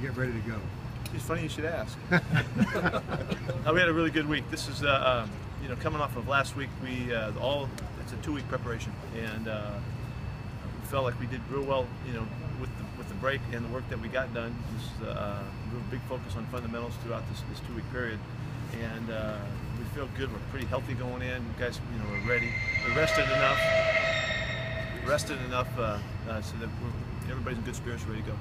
you get ready to go? It's funny you should ask. We had a really good week. This is, coming off of last week. It's a 2-week preparation, and we felt like we did real well, with the break and the work that we got done. This a real big focus on fundamentals throughout this 2-week period, and we feel good. We're pretty healthy going in. Guys, we're ready. We're rested enough. So that everybody's in good spirits, ready to go.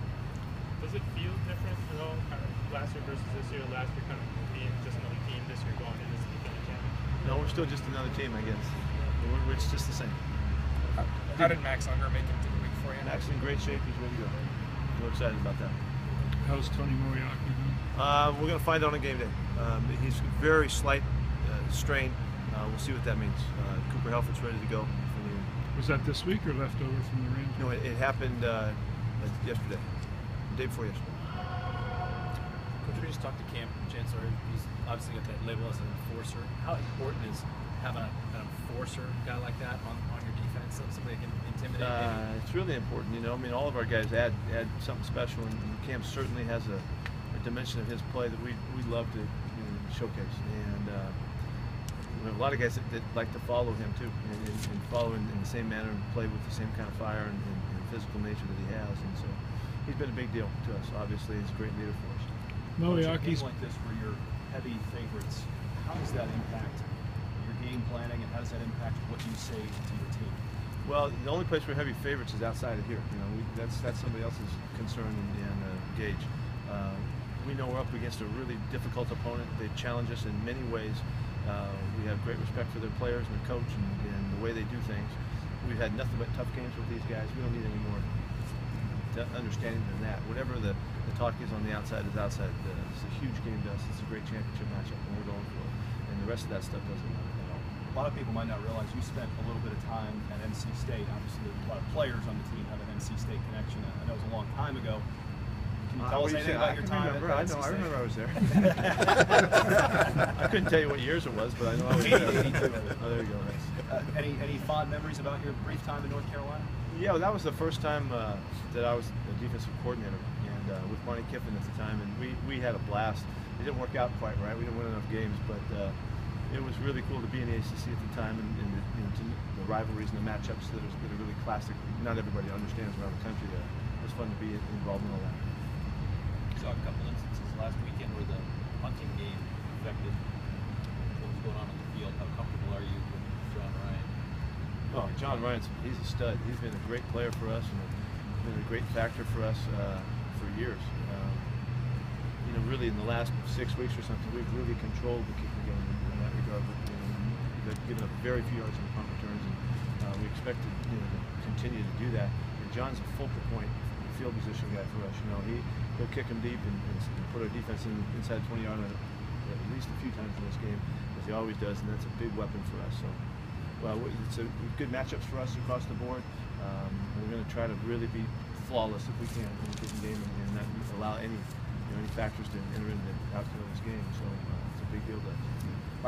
Does it feel different at all, kind of last year versus this year? Last year kind of being just another team, this year going in as the beginning champion? No, we're still just another team, I guess. It's just the same. How did Max Unger make it through the week for you? Max is in great shape. He's ready to go. We're excited about that. How's Tony Moriarty doing? We're going to find out on game day. He's very slight strain. We'll see what that means. Cooper Helfet's ready to go. Was that this week or left over from the Rams? No, it happened yesterday, the day before yesterday. Could we just talk to Cam Chancellor? He's obviously got that label as an enforcer. How important is having an enforcer guy like that on your defense? Somebody that can intimidate? It's really important. All of our guys add something special, and Cam certainly has a dimension of his play that we love to showcase. And we have a lot of guys that like to follow him too, and follow in the same manner and play with the same kind of fire and physical nature that he has. And so he's been a big deal to us. Obviously, he's a great leader for us. Games like this where you're heavy favorites, how does that impact your game planning, and how does that impact what you say to your team? Well, the only place we're heavy favorites is outside of here. That's somebody else's concern and gauge. We know we're up against a really difficult opponent. They challenge us in many ways. We have great respect for their players and their coach and the way they do things. We've had nothing but tough games with these guys. We don't need any more understanding than that. Whatever the talk is on the outside is outside. It's a huge game to us. It's a great championship matchup, and we're going for it. And the rest of that stuff doesn't matter at all. A lot of people might not realize you spent a little bit of time at NC State. Obviously, there's a lot of players on the team have an NC State connection. I know it was a long time ago. Can you tell us anything about your time at NC State? I remember I was there. I couldn't tell you what years it was, but I know I was there. Oh, there you go. Nice. Any fond memories about your brief time in North Carolina? Yeah, well, that was the first time that I was a defensive coordinator, and with Barney Kiffin at the time, and we had a blast. It didn't work out quite right. We didn't win enough games, but it was really cool to be in the ACC at the time, and the rivalries and the matchups that are really classic. Not everybody understands around the country. It was fun to be involved in all that. You saw a couple instances last weekend where the punting game affected what was going on the field. How comfortable are you with John Ryan? Oh, John he's a stud. He's been a great player for us and been a great factor for us for years. Really in the last 6 weeks or something, we've really controlled the kicking game in that regard. We've given up very few yards in the punt returns, and we expect to continue to do that. And John's a focal point, field position guy for us. He'll kick them deep and put our defense inside 20-yard line at least a few times in this game, as he always does, and that's a big weapon for us. So. Well, it's a good matchups for us across the board. We're going to try to really be flawless if we can in a given game and not allow any factors to enter into the outcome of this game. So it's a big deal to us.